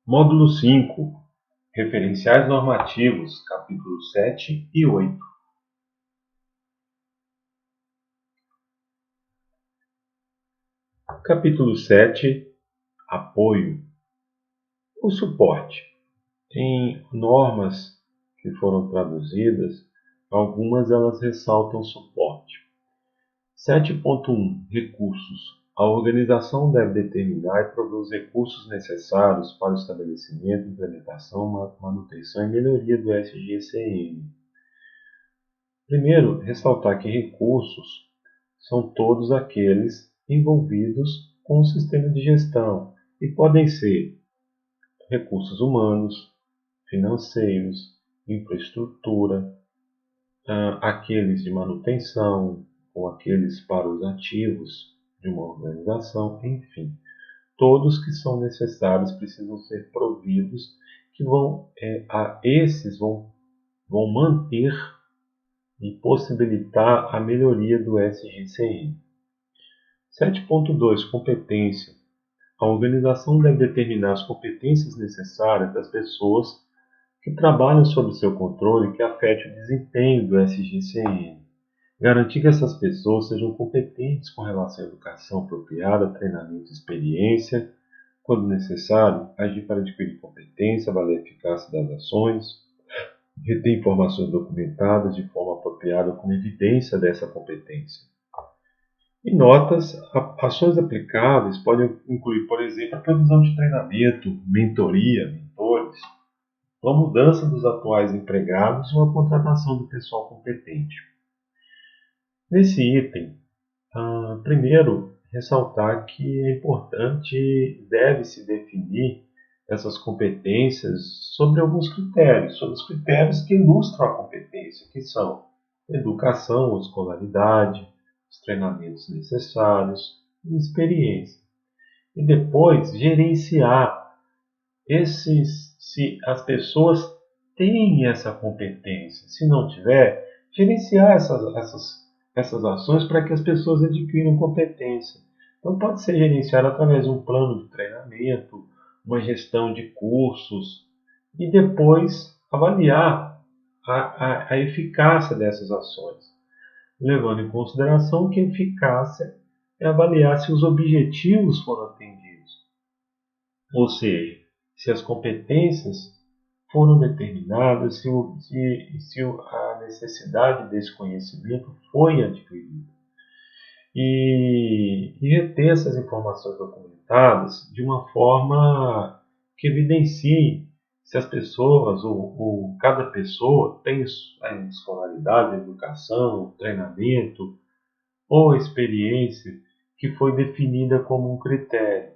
Módulo 5. Referenciais normativos, capítulos 7 e 8. Capítulo 7. Apoio. O suporte. Em normas que foram traduzidas, algumas elas ressaltam suporte. 7.1. Recursos. A organização deve determinar e prover os recursos necessários para o estabelecimento, implementação, manutenção e melhoria do SGCN. Primeiro, ressaltar que recursos são todos aqueles envolvidos com o sistema de gestão e podem ser recursos humanos, financeiros, infraestrutura, aqueles de manutenção ou aqueles para os ativos de uma organização, enfim. Todos que são necessários precisam ser providos, que esses vão manter e possibilitar a melhoria do SGCN. 7.2. Competência. A organização deve determinar as competências necessárias das pessoas que trabalham sob seu controle e que afete o desempenho do SGCN. Garantir que essas pessoas sejam competentes com relação à educação apropriada, treinamento e experiência. Quando necessário, agir para adquirir competência, avaliar a eficácia das ações, reter informações documentadas de forma apropriada como evidência dessa competência. E notas, ações aplicáveis podem incluir, por exemplo, a provisão de treinamento, mentoria, mentores, uma mudança dos atuais empregados ou a contratação do pessoal competente. Nesse item, primeiro, ressaltar que é importante, deve-se definir essas competências sobre alguns critérios, sobre os critérios que ilustram a competência, que são educação, escolaridade, os treinamentos necessários e experiência. E depois, gerenciar se as pessoas têm essa competência. Se não tiver, gerenciar essas ações para que as pessoas adquiram competência. Então, pode ser gerenciado através de um plano de treinamento, uma gestão de cursos, e depois avaliar a eficácia dessas ações, levando em consideração que a eficácia é avaliar se os objetivos foram atendidos, ou seja, se as competências foram determinadas, se a necessidade desse conhecimento foi adquirida. E reter essas informações documentadas de uma forma que evidencie se as pessoas ou cada pessoa tem a escolaridade, a educação, treinamento ou experiência que foi definida como um critério.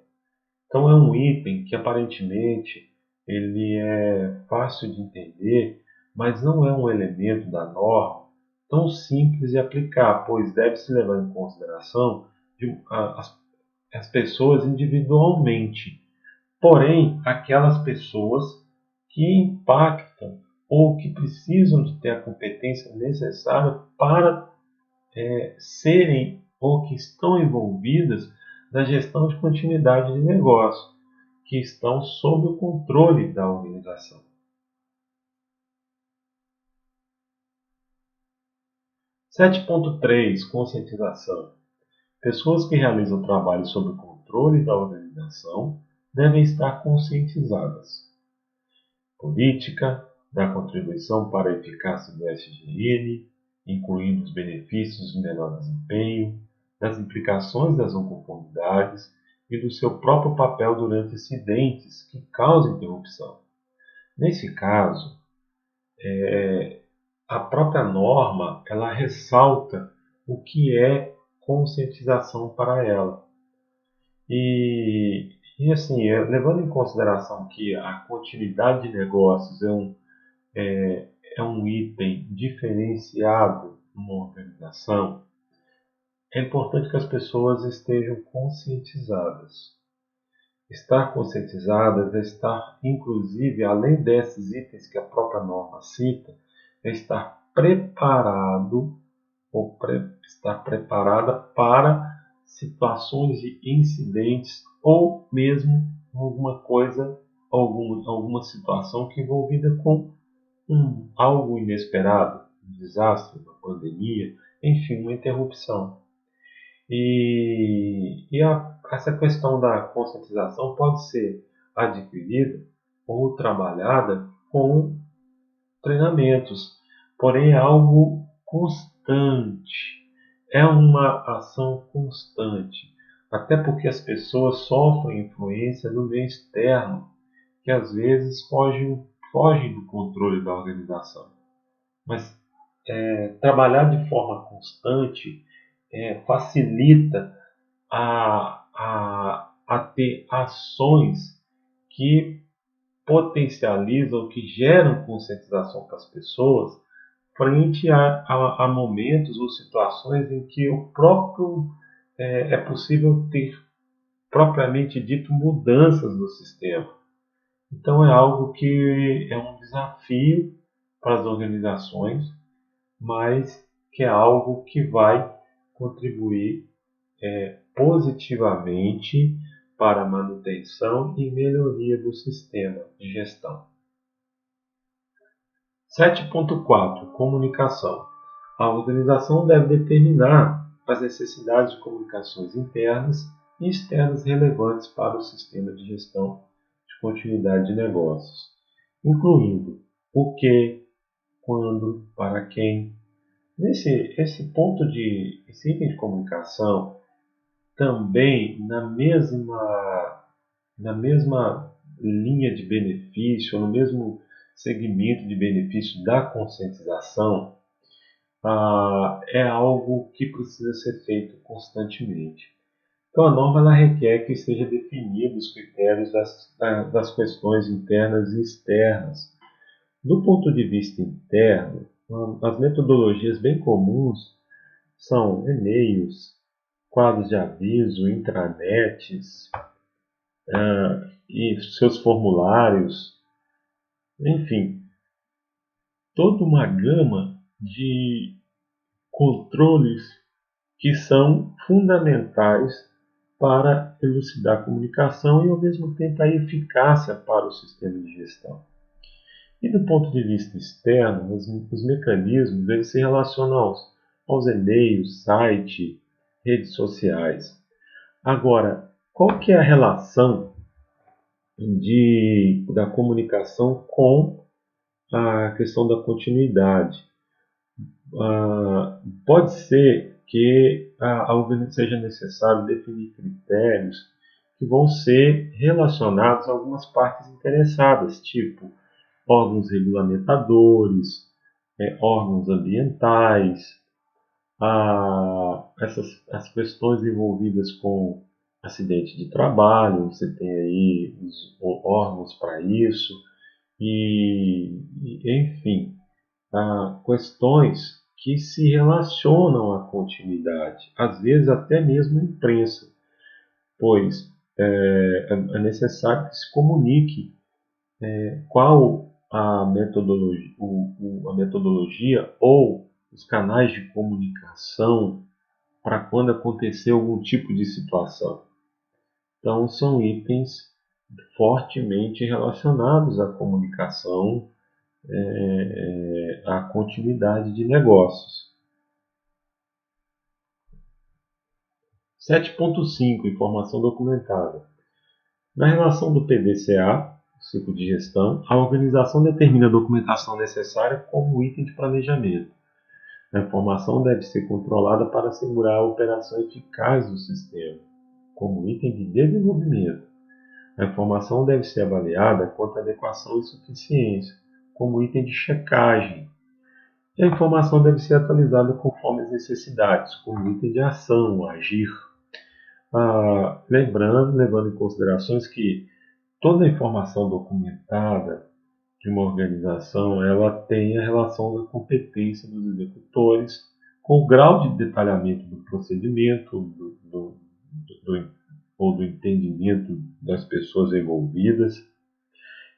Então é um item que aparentemente ele é fácil de entender, mas não é um elemento da norma tão simples de aplicar, pois deve-se levar em consideração as pessoas individualmente. Porém, aquelas pessoas que impactam ou que precisam de ter a competência necessária para serem ou que estão envolvidas na gestão de continuidade de negócio, que estão sob o controle da organização. 7.3. Conscientização. Pessoas que realizam trabalho sob o controle da organização devem estar conscientizadas. Política da contribuição para a eficácia do SGN, incluindo os benefícios de melhor desempenho, das implicações das não conformidades e do seu próprio papel durante incidentes que causam interrupção. Nesse caso, a própria norma ela ressalta o que é conscientização para ela. E assim, levando em consideração que a continuidade de negócios é um item diferenciado numa organização, é importante que as pessoas estejam conscientizadas. Estar conscientizadas é estar, inclusive, além desses itens que a própria norma cita, é estar preparado ou estar preparada para situações de incidentes ou mesmo alguma coisa alguma situação que é envolvida com algo inesperado, um desastre, uma pandemia, enfim, uma interrupção. Essa questão da conscientização pode ser adquirida ou trabalhada com treinamentos, porém é algo constante, é uma ação constante, até porque as pessoas sofrem influência do meio externo, que às vezes fogem do controle da organização. Mas trabalhar de forma constante facilita a ter ações que potencializam, que geram conscientização para as pessoas frente a momentos ou situações em que o próprio é possível ter propriamente dito mudanças no sistema. Então é algo que é um desafio para as organizações, mas que é algo que vai contribuir positivamente para a manutenção e melhoria do sistema de gestão. 7.4 Comunicação. A organização deve determinar as necessidades de comunicações internas e externas relevantes para o sistema de gestão de continuidade de negócios, incluindo o que, quando, para quem. Esse item de comunicação também na mesma linha de benefício, no mesmo segmento de benefício da conscientização, é algo que precisa ser feito constantemente. Então, a norma ela requer que seja definido os critérios das questões internas e externas. Do ponto de vista interno, as metodologias bem comuns são e-mails, quadros de aviso, intranets e seus formulários, enfim, toda uma gama de controles que são fundamentais para elucidar a comunicação e, ao mesmo tempo, a eficácia para o sistema de gestão. E do ponto de vista externo, os mecanismos eles se relacionam aos e-mails, site, redes sociais. Agora, qual que é a relação da comunicação com a questão da continuidade? Pode ser que seja necessário definir critérios que vão ser relacionados a algumas partes interessadas, tipo órgãos regulamentadores, órgãos ambientais, as questões envolvidas com acidente de trabalho, você tem aí os órgãos para isso, enfim, questões que se relacionam à continuidade, às vezes até mesmo a imprensa, pois é necessário que se comunique qual a metodologia ou os canais de comunicação para quando acontecer algum tipo de situação. Então, são itens fortemente relacionados à comunicação, à continuidade de negócios. 7.5 Informação documentada. Na relação do PDCA, ciclo de gestão, a organização determina a documentação necessária como item de planejamento. A informação deve ser controlada para assegurar a operação eficaz do sistema, como item de desenvolvimento. A informação deve ser avaliada quanto à adequação e suficiência, como item de checagem. E a informação deve ser atualizada conforme as necessidades, como item de ação, agir. Levando em considerações que toda a informação documentada de uma organização ela tem a relação da competência dos executores com o grau de detalhamento do procedimento ou do entendimento das pessoas envolvidas.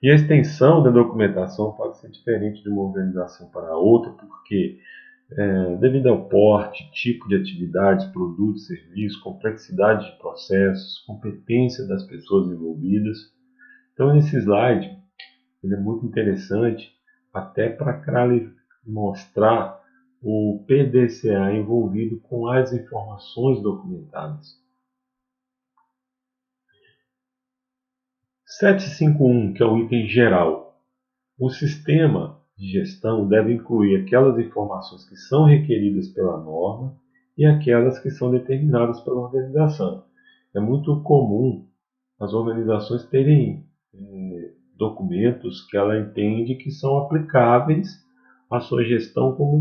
E a extensão da documentação pode ser diferente de uma organização para outra, porque devido ao porte, tipo de atividades, produtos, serviços, complexidade de processos, competência das pessoas envolvidas, Então, esse slide ele é muito interessante até para mostrar o PDCA envolvido com as informações documentadas. 751, que é o item geral. O sistema de gestão deve incluir aquelas informações que são requeridas pela norma e aquelas que são determinadas pela organização. É muito comum as organizações terem documentos que ela entende que são aplicáveis à sua gestão como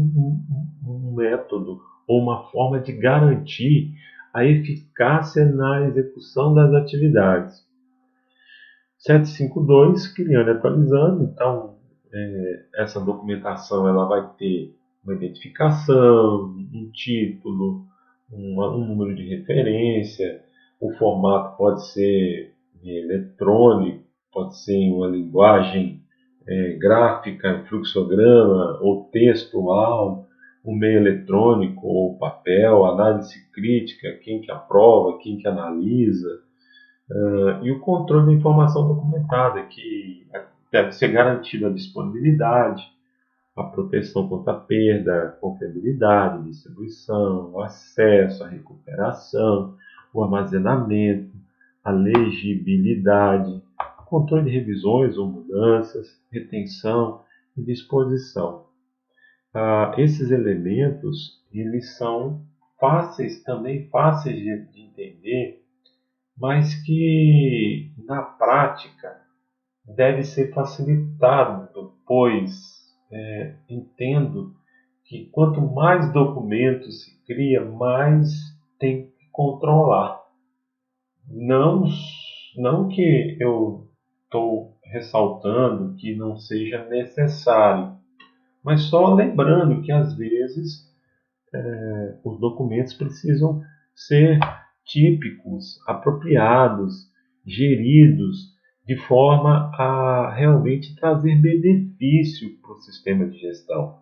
um método ou uma forma de garantir a eficácia na execução das atividades. 752, criando e atualizando, então essa documentação ela vai ter uma identificação, um título, um número de referência, o formato pode ser eletrônico, pode ser em uma linguagem gráfica, fluxograma ou textual, o meio eletrônico ou papel, análise crítica, quem que aprova, quem que analisa, e o controle da informação documentada, que deve ser garantida a disponibilidade, a proteção contra a perda, a confiabilidade, distribuição, o acesso, a recuperação, o armazenamento, a legibilidade, controle de revisões ou mudanças, retenção e disposição. Esses elementos eles são também fáceis de entender, mas que na prática deve ser facilitado, pois entendo que quanto mais documentos se cria, mais tem que controlar. Não que eu estou ressaltando que não seja necessário, mas só lembrando que às vezes os documentos precisam ser típicos, apropriados, geridos, de forma a realmente trazer benefício para o sistema de gestão.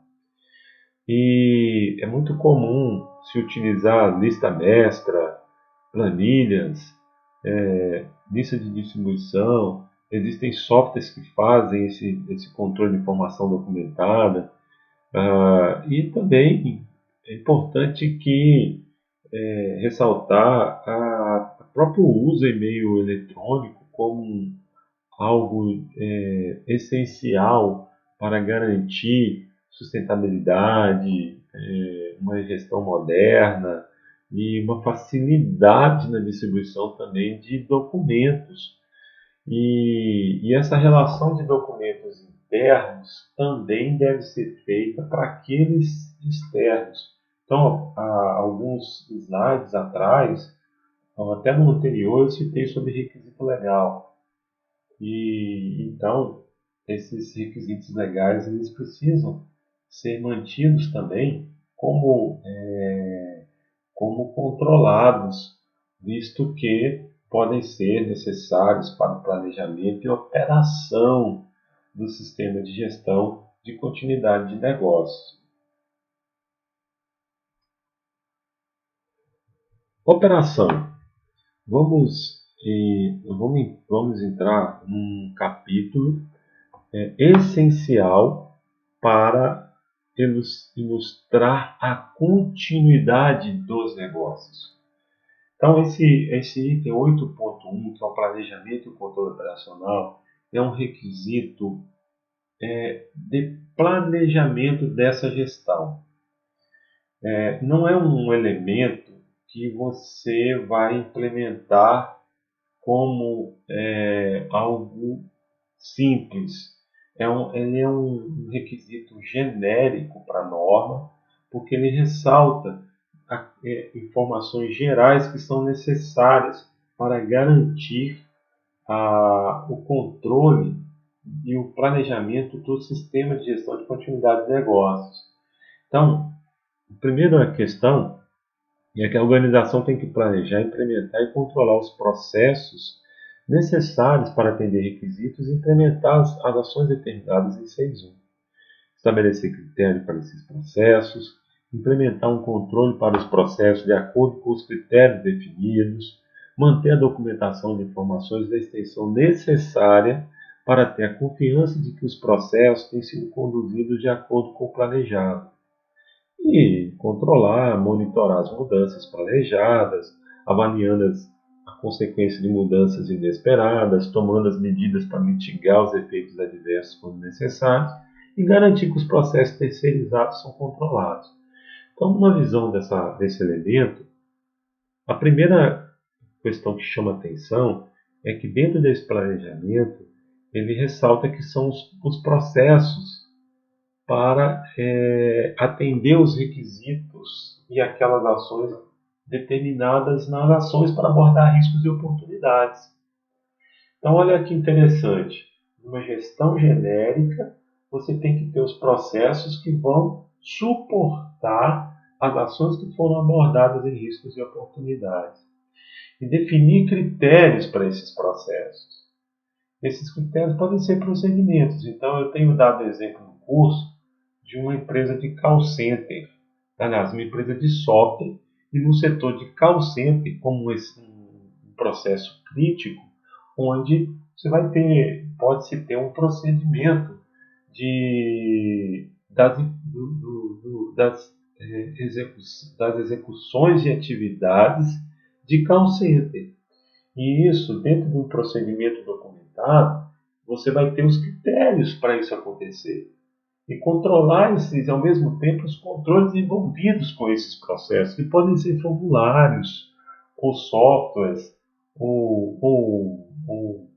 E é muito comum se utilizar lista mestra, planilhas, lista de distribuição. Existem softwares que fazem esse controle de informação documentada. E também é importante que ressaltar o próprio uso e-mail eletrônico como algo essencial para garantir sustentabilidade, uma gestão moderna e uma facilidade na distribuição também de documentos. E essa relação de documentos internos também deve ser feita para aqueles externos. Então, há alguns slides atrás, até no anterior, eu citei sobre requisito legal. E então, esses requisitos legais eles precisam ser mantidos também como controlados, visto que podem ser necessários para o planejamento e operação do sistema de gestão de continuidade de negócios. Operação. Vamos entrar num capítulo essencial para ilustrar a continuidade dos negócios. Então, esse item 8.1, que é o planejamento e o controle operacional, é um requisito de planejamento dessa gestão. Não é um elemento que você vai implementar como algo simples. Ele é um requisito genérico para a norma, porque ele ressalta informações gerais que são necessárias para garantir o controle e o planejamento do sistema de gestão de continuidade de negócios. Então, a primeira questão é que a organização tem que planejar, implementar e controlar os processos necessários para atender requisitos e implementar as ações determinadas em 6.1. Estabelecer critérios para esses processos, implementar um controle para os processos de acordo com os critérios definidos, manter a documentação de informações da extensão necessária para ter a confiança de que os processos têm sido conduzidos de acordo com o planejado. E controlar, monitorar as mudanças planejadas, avaliando a consequência de mudanças inesperadas, tomando as medidas para mitigar os efeitos adversos quando necessários e garantir que os processos terceirizados são controlados. Então, uma visão desse elemento, a primeira questão que chama atenção é que dentro desse planejamento ele ressalta que são os processos para atender os requisitos e aquelas ações determinadas nas ações para abordar riscos e oportunidades. Então, olha que interessante. Numa gestão genérica, você tem que ter os processos que vão suportar as ações que foram abordadas em riscos e oportunidades. E definir critérios para esses processos. Esses critérios podem ser procedimentos. Então, eu tenho dado exemplo no curso de uma empresa de call center, aliás, uma empresa de software, e no setor de call center, como um processo crítico, onde você vai ter, pode-se ter um procedimento das execuções de atividades de call center. E isso, dentro de um procedimento documentado, você vai ter os critérios para isso acontecer. E controlar esses, ao mesmo tempo, os controles envolvidos com esses processos, que podem ser formulários, ou softwares, ou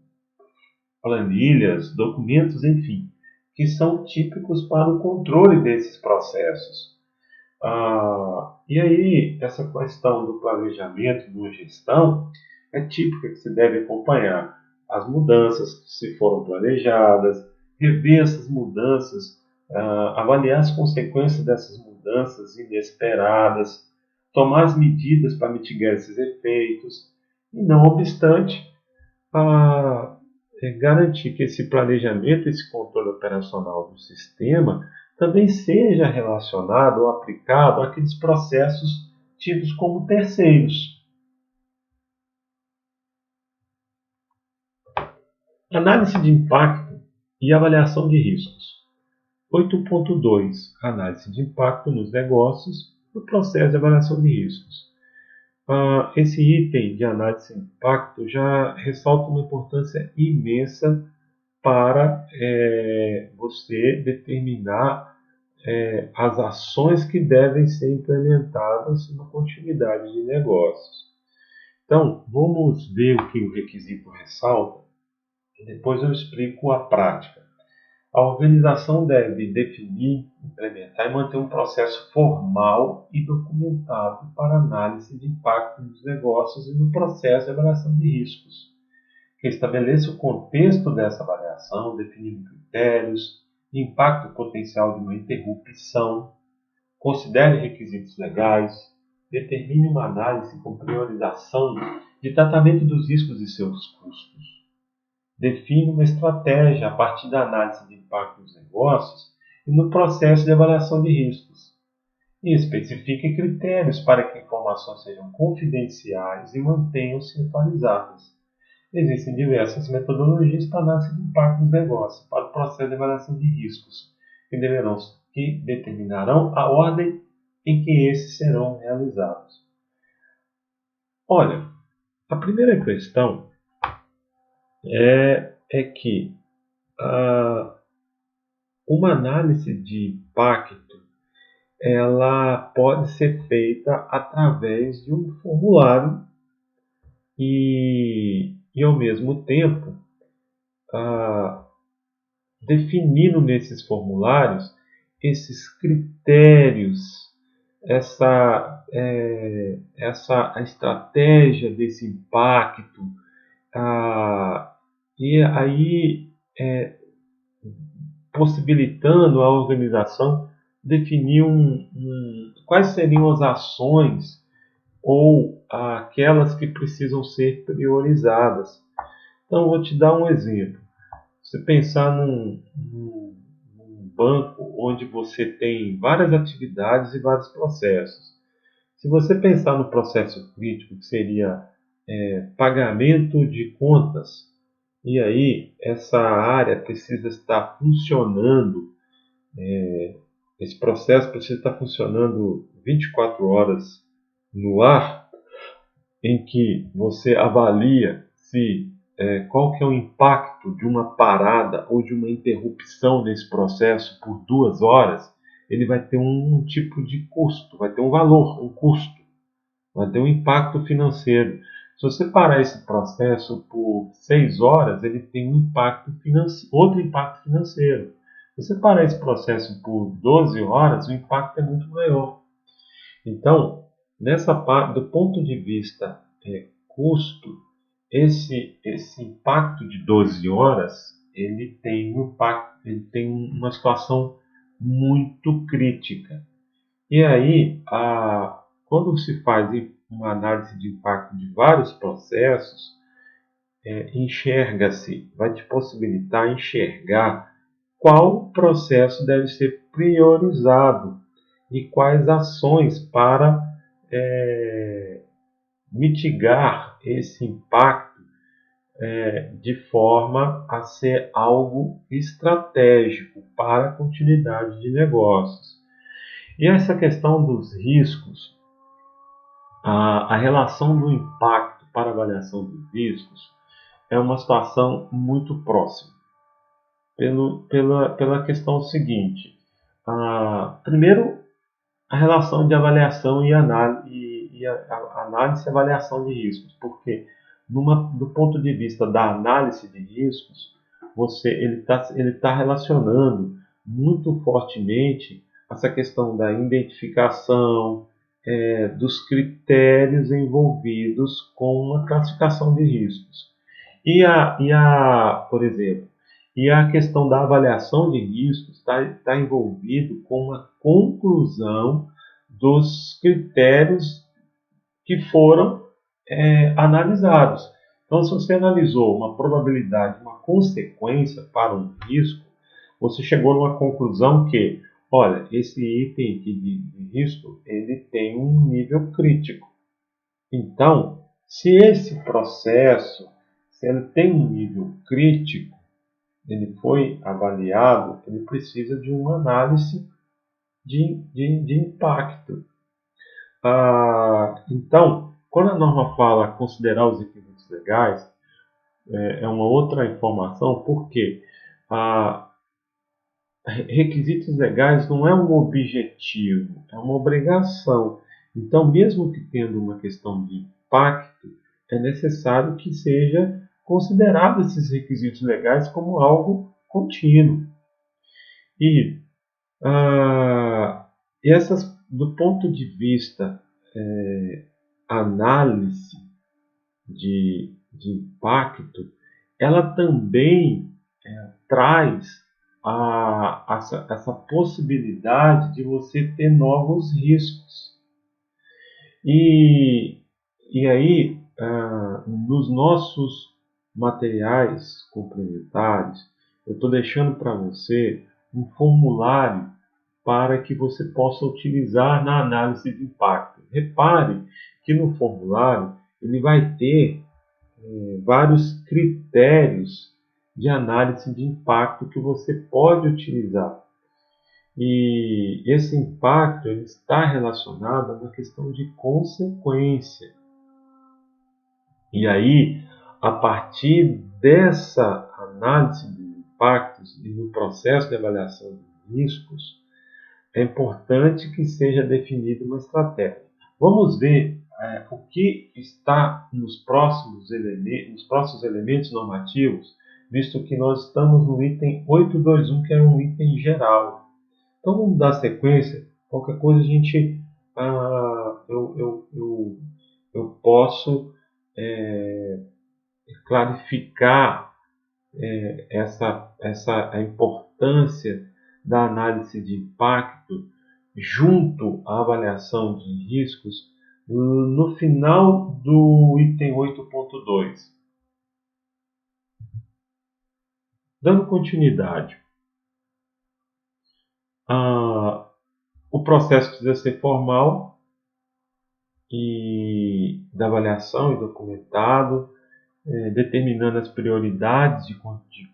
planilhas, documentos, enfim, que são típicos para o controle desses processos. E aí, essa questão do planejamento, da gestão, é típica que se deve acompanhar as mudanças que se foram planejadas, rever essas mudanças, avaliar as consequências dessas mudanças inesperadas, tomar as medidas para mitigar esses efeitos, e não obstante, garantir que esse planejamento, esse controle operacional do sistema também seja relacionado ou aplicado àqueles processos tidos como terceiros. Análise de impacto e avaliação de riscos. 8.2 Análise de impacto nos negócios no processo de avaliação de riscos. Esse item de análise de impacto já ressalta uma importância imensa para você determinar as ações que devem ser implementadas na continuidade de negócios. Então, vamos ver o que o requisito ressalta e depois eu explico a prática. A organização deve definir, implementar e manter um processo formal e documentado para análise de impacto nos negócios e no processo de avaliação de riscos, que estabeleça o contexto dessa avaliação, definindo critérios, impacto potencial de uma interrupção, considere requisitos legais, determine uma análise com priorização de tratamento dos riscos e seus custos. Define uma estratégia a partir da análise de impacto dos negócios e no processo de avaliação de riscos. E especifique critérios para que informações sejam confidenciais e mantenham-se atualizadas. Existem diversas metodologias para análise de impacto dos negócios, para o processo de avaliação de riscos, que determinarão a ordem em que esses serão realizados. Olha, a primeira questão é que uma análise de impacto ela pode ser feita através de um formulário e ao mesmo tempo definindo nesses formulários esses critérios, essa estratégia desse impacto, e aí possibilitando a organização definir quais seriam as ações ou aquelas que precisam ser priorizadas. Então, vou te dar um exemplo. Você pensar num banco onde você tem várias atividades e vários processos. Se você pensar no processo crítico, que seria pagamento de contas. E aí essa área precisa estar funcionando, esse processo precisa estar funcionando 24 horas no ar, em que você avalia se qual que é o impacto de uma parada ou de uma interrupção nesse processo por 2 horas. Ele vai ter um tipo de custo, vai ter um valor, um custo, vai ter um impacto financeiro. Se você parar esse processo por 6 horas, ele tem um impacto outro impacto financeiro. Se você parar esse processo por 12 horas, o impacto é muito maior. Então, nessa parte, do ponto de vista custo, esse impacto de 12 horas, ele tem um impacto, ele tem uma situação muito crítica. E aí, quando se faz uma análise de impacto de vários processos, enxerga-se, vai te possibilitar enxergar qual processo deve ser priorizado e quais ações para mitigar esse impacto de forma a ser algo estratégico para a continuidade de negócios. E essa questão dos riscos, a relação do impacto para a avaliação dos riscos é uma situação muito próxima. Pela questão seguinte: primeiro, a relação de avaliação e análise e avaliação de riscos, porque do ponto de vista da análise de riscos, ele tá relacionando muito fortemente essa questão da identificação dos critérios envolvidos com uma classificação de riscos. Por exemplo, e a questão da avaliação de riscos está envolvido com a conclusão dos critérios que foram analisados. Então, se você analisou uma probabilidade, uma consequência para um risco, você chegou numa conclusão que, olha, esse item aqui de risco, ele tem um nível crítico. Então, se esse processo, se ele tem um nível crítico, ele foi avaliado, ele precisa de uma análise de impacto. Então, quando a norma fala considerar os requisitos legais, é uma outra informação, porque requisitos legais não é um objetivo, é uma obrigação. Então, mesmo que tendo uma questão de impacto, é necessário que seja considerado esses requisitos legais como algo contínuo. E do ponto de vista análise de impacto, ela também traz essa possibilidade de você ter novos riscos. E aí, nos nossos materiais complementares, eu estou deixando para você um formulário para que você possa utilizar na análise de impacto. Repare que no formulário ele vai ter vários critérios de análise de impacto que você pode utilizar. E esse impacto ele está relacionado a uma questão de consequência. E aí, a partir dessa análise de impactos e do processo de avaliação de riscos, é importante que seja definida uma estratégia. Vamos ver o que está nos próximos elementos normativos, visto que nós estamos no item 821, que é um item geral. Então vamos dar sequência. Qualquer coisa a gente eu posso clarificar a importância da análise de impacto junto à avaliação de riscos no final do item 8.2. Dando continuidade, o processo precisa ser formal, e da avaliação e documentado, determinando as prioridades de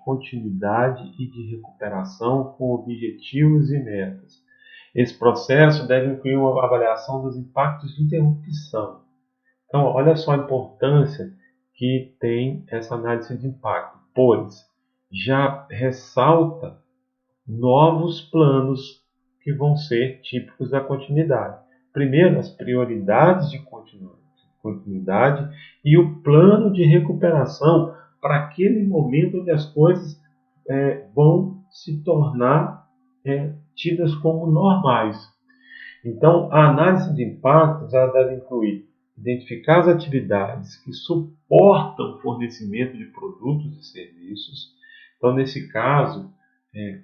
continuidade e de recuperação com objetivos e metas. Esse processo deve incluir uma avaliação dos impactos de interrupção. Então, olha só a importância que tem essa análise de impacto, pois já ressalta novos planos que vão ser típicos da continuidade. Primeiro, as prioridades de continuidade e o plano de recuperação para aquele momento onde as coisas vão se tornar tidas como normais. Então, a análise de impactos ela deve incluir identificar as atividades que suportam o fornecimento de produtos e serviços. Então, nesse caso,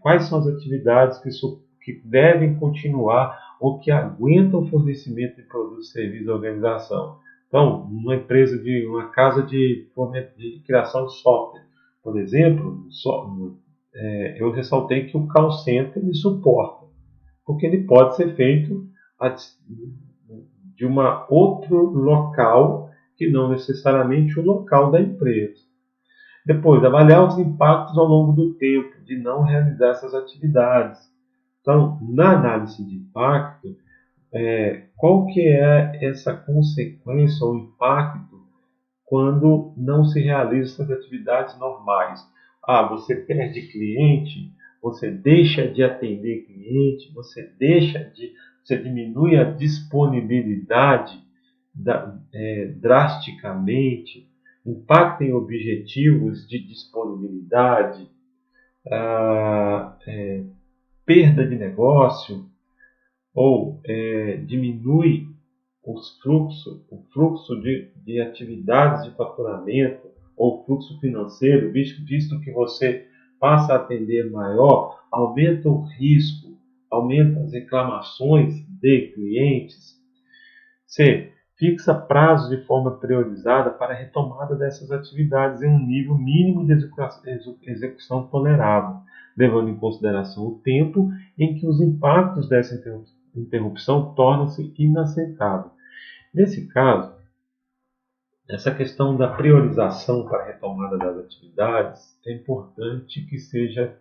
quais são as atividades que devem continuar ou que aguentam o fornecimento de produtos e serviços da organização. Então, uma casa de criação de software, por exemplo, eu ressaltei que o call center ele suporta, porque ele pode ser feito de outro local que não necessariamente o local da empresa. Depois, avaliar os impactos ao longo do tempo de não realizar essas atividades. Então, na análise de impacto, qual que é essa consequência ou impacto quando não se realizam essas atividades normais? Você perde cliente, você deixa de atender cliente, você diminui a disponibilidade drasticamente, impacta em objetivos de disponibilidade, perda de negócio, ou diminui o fluxo de atividades de faturamento ou fluxo financeiro, visto que você passa a atender maior, aumenta o risco, aumenta as reclamações de clientes. C. Fixa prazos de forma priorizada para a retomada dessas atividades em um nível mínimo de execução tolerável, levando em consideração o tempo em que os impactos dessa interrupção tornam-se inaceitável. Nesse caso, essa questão da priorização para a retomada das atividades é importante que seja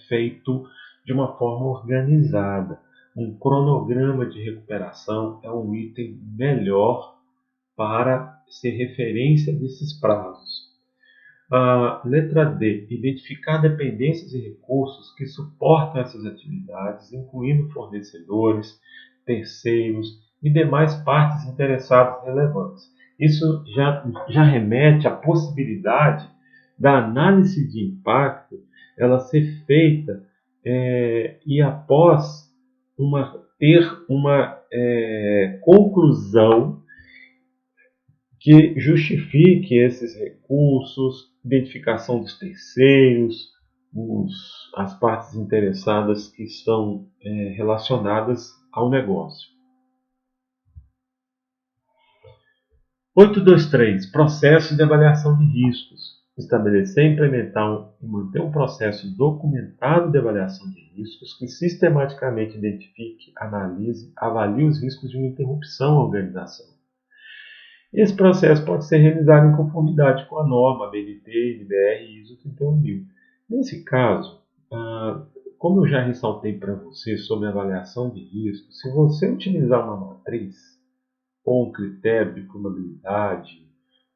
feito de uma forma organizada. Um cronograma de recuperação é um item melhor para ser referência desses prazos. A letra D. Identificar dependências e recursos que suportam essas atividades, incluindo fornecedores, terceiros e demais partes interessadas relevantes. Isso já remete à possibilidade da análise de impacto ela ser feita e após ter uma conclusão que justifique esses recursos, identificação dos terceiros, as partes interessadas que estão relacionadas ao negócio. 8.2.3. Processo de avaliação de riscos. Estabelecer, implementar e manter um processo documentado de avaliação de riscos que sistematicamente identifique, analise, avalie os riscos de uma interrupção à organização. Esse processo pode ser realizado em conformidade com a norma BNT, NBR e ISO 31000. Nesse caso, como eu já ressaltei para você sobre a avaliação de risco, se você utilizar uma matriz ou um critério de probabilidade,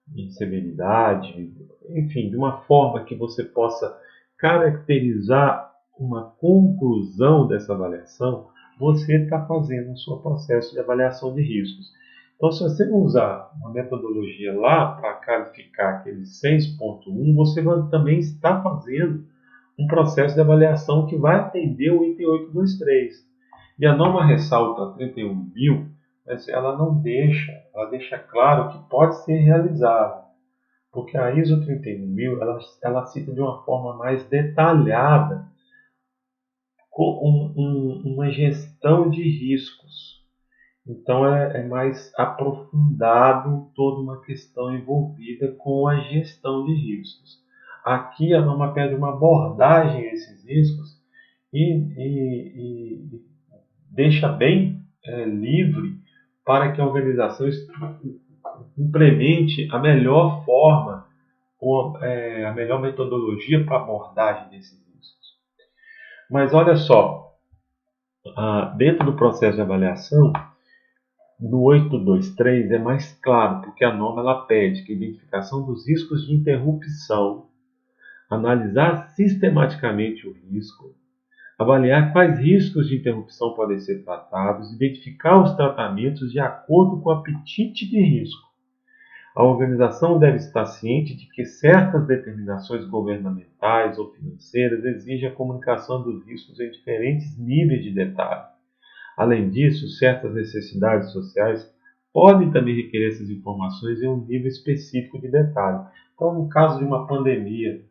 de severidade, enfim, de uma forma que você possa caracterizar uma conclusão dessa avaliação, você está fazendo o seu processo de avaliação de riscos. Então, se você usar uma metodologia lá para qualificar aquele 6.1, você também está fazendo um processo de avaliação que vai atender o item 8.2.3. E a norma ressalta 31.000, mas ela deixa claro que pode ser realizado, porque a ISO 31.000 ela cita de uma forma mais detalhada uma gestão de riscos. Então é mais aprofundado toda uma questão envolvida com a gestão de riscos. Aqui a norma pede uma abordagem a esses riscos e deixa bem livre para que a organização implemente a melhor forma ou a melhor metodologia para abordagem desses riscos. Mas olha só, dentro do processo de avaliação, no 823 é mais claro, porque a norma ela pede que a identificação dos riscos de interrupção, analisar sistematicamente o risco, avaliar quais riscos de interrupção podem ser tratados, identificar os tratamentos de acordo com o apetite de risco. A organização deve estar ciente de que certas determinações governamentais ou financeiras exigem a comunicação dos riscos em diferentes níveis de detalhe. Além disso, certas necessidades sociais podem também requerer essas informações em um nível específico de detalhe. Então, no caso de uma pandemia,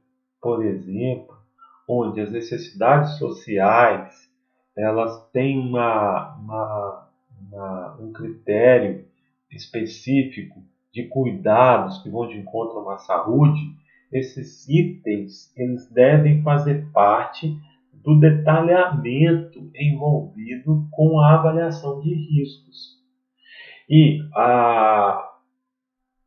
por exemplo, onde as necessidades sociais elas têm um critério específico de cuidados que vão de encontro à saúde, esses itens eles devem fazer parte do detalhamento envolvido com a avaliação de riscos. E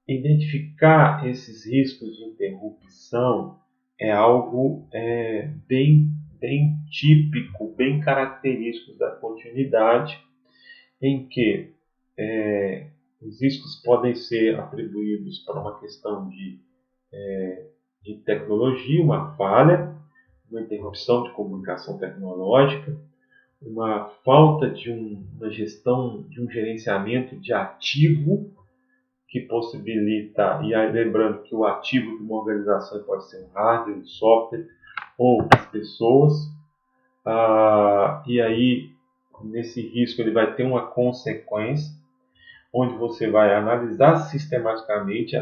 identificar esses riscos de interrupção é algo bem típico, bem característico da continuidade, em que os riscos podem ser atribuídos para uma questão de tecnologia, uma falha, uma interrupção de comunicação tecnológica, uma falta de uma gestão, de um gerenciamento de ativo que possibilita, e aí lembrando que o ativo de uma organização pode ser um hardware, um software ou as pessoas, e aí nesse risco ele vai ter uma consequência, onde você vai analisar sistematicamente,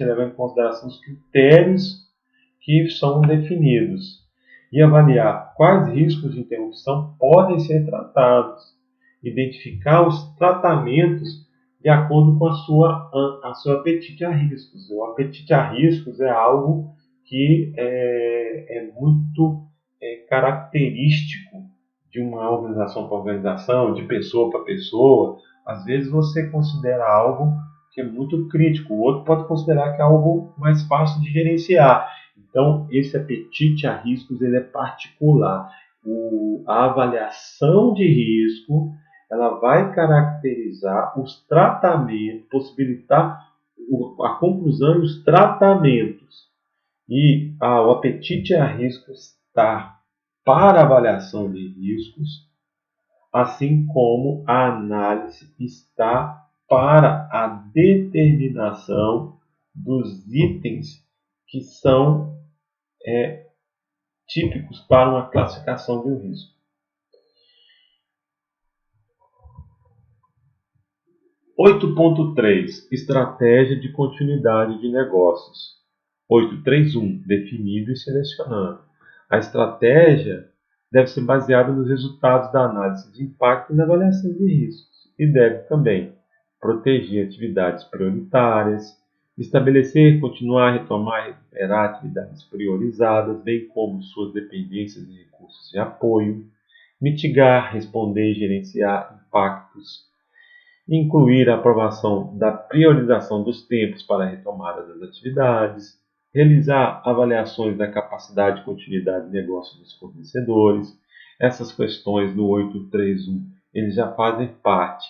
levar em consideração os critérios que são definidos e avaliar quais riscos de interrupção podem ser tratados, identificar os tratamentos de acordo com a sua apetite a riscos. O apetite a riscos é algo que é muito característico de uma organização para organização, de pessoa para pessoa. Às vezes você considera algo que é muito crítico, o outro pode considerar que é algo mais fácil de gerenciar. Então, esse apetite a riscos ele é particular. A avaliação de risco ela vai caracterizar os tratamentos, possibilitar a conclusão e os tratamentos. E o apetite a riscos está para avaliação de riscos, assim como a análise está para a determinação dos itens que são típicos para uma classificação de um risco. 8.3 Estratégia de continuidade de negócios. 8.3.1 Definido e selecionando. A estratégia deve ser baseada nos resultados da análise de impacto e na avaliação de riscos e deve também proteger atividades prioritárias, estabelecer, continuar, retomar e recuperar atividades priorizadas, bem como suas dependências e recursos de apoio, mitigar, responder e gerenciar impactos, incluir a aprovação da priorização dos tempos para a retomada das atividades, realizar avaliações da capacidade de continuidade de negócio dos fornecedores. Essas questões do 831 eles já fazem parte,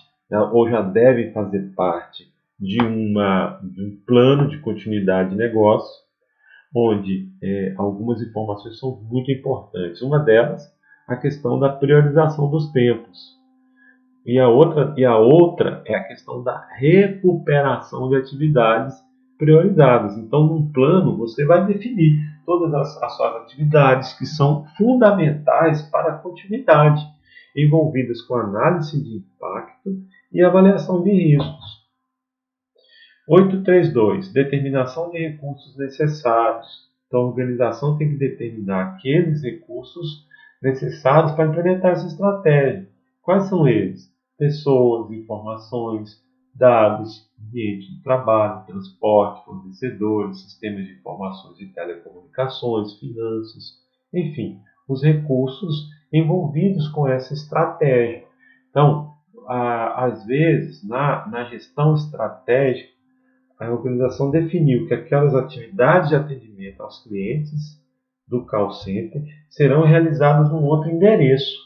ou já devem fazer parte de um plano de continuidade de negócio, onde algumas informações são muito importantes. Uma delas, a questão da priorização dos tempos. E a outra é a questão da recuperação de atividades priorizadas. Então, num plano, você vai definir todas as suas atividades que são fundamentais para a continuidade, envolvidas com análise de impacto e avaliação de riscos. 8.3.2 Determinação de recursos necessários. Então, a organização tem que determinar aqueles recursos necessários para implementar essa estratégia. Quais são eles? Pessoas, informações, dados, ambiente de trabalho, transporte, fornecedores, sistemas de informações e telecomunicações, finanças, enfim, os recursos envolvidos com essa estratégia. Então, às vezes, na gestão estratégica, a organização definiu que aquelas atividades de atendimento aos clientes do call center serão realizadas num outro endereço.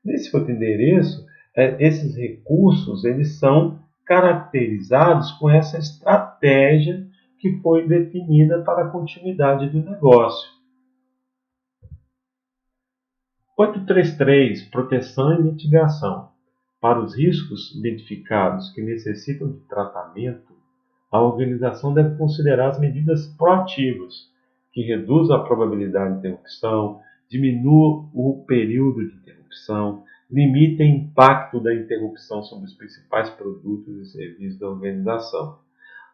Nesse outro endereço, esses recursos eles são caracterizados com essa estratégia que foi definida para a continuidade do negócio. 833. Proteção e mitigação. Para os riscos identificados que necessitam de tratamento, a organização deve considerar as medidas proativas, que reduzam a probabilidade de interrupção, diminuam o período de interrupção, limitem o impacto da interrupção sobre os principais produtos e serviços da organização.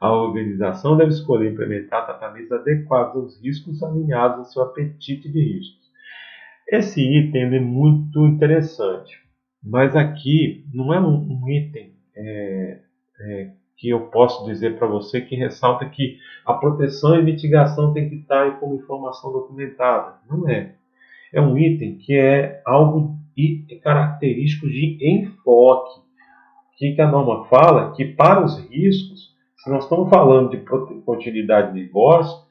A organização deve escolher implementar tratamentos adequados aos riscos alinhados ao seu apetite de riscos. Esse item é muito interessante, mas aqui não é um item que eu posso dizer para você que ressalta que a proteção e mitigação tem que estar como informação documentada. Não é. É um item que é algo característico de enfoque. O que a norma fala? Que para os riscos, se nós estamos falando de continuidade de negócio,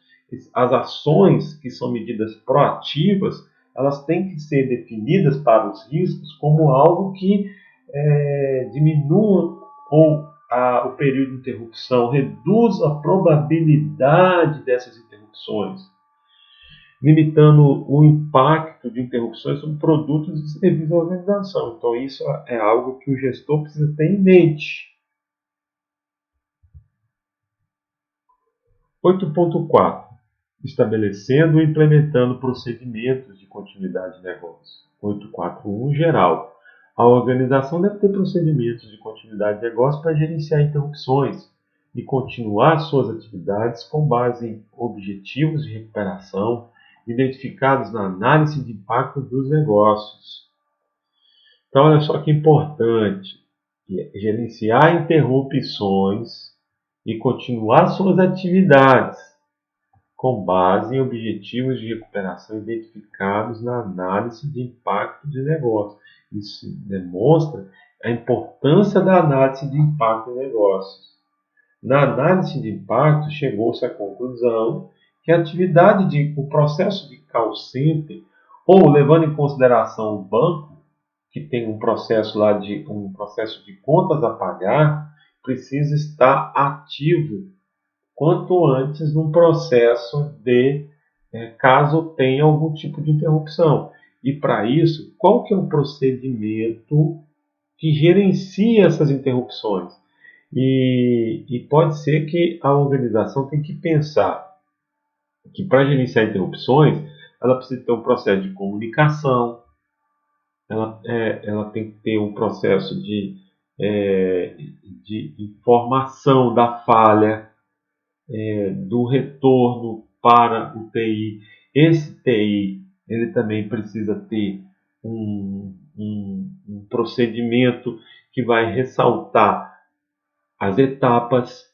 as ações que são medidas proativas, elas têm que ser definidas para os riscos como algo que diminua o período de interrupção, reduz a probabilidade dessas interrupções, limitando o impacto de interrupções sobre produtos e serviços da organização. Então, isso é algo que o gestor precisa ter em mente. 8.4. Estabelecendo e implementando procedimentos de continuidade de negócio. 8.4.1. Geral. A organização deve ter procedimentos de continuidade de negócio para gerenciar interrupções e continuar suas atividades com base em objetivos de recuperação identificados na análise de impacto dos negócios. Então, olha só que importante: gerenciar interrupções e continuar suas atividades com base em objetivos de recuperação identificados na análise de impacto de negócio. Isso demonstra a importância da análise de impacto de negócios. Na análise de impacto, chegou-se à conclusão que a atividade o processo de call center, ou levando em consideração o banco, que tem um processo de contas a pagar, precisa estar ativo quanto antes num processo caso tenha algum tipo de interrupção. E para isso, qual que é o procedimento que gerencia essas interrupções? E pode ser que a organização tenha que pensar que para gerenciar interrupções, ela precisa ter um processo de comunicação, ela tem que ter um processo de informação da falha, do retorno para o TI. Esse TI ele também precisa ter um procedimento que vai ressaltar as etapas,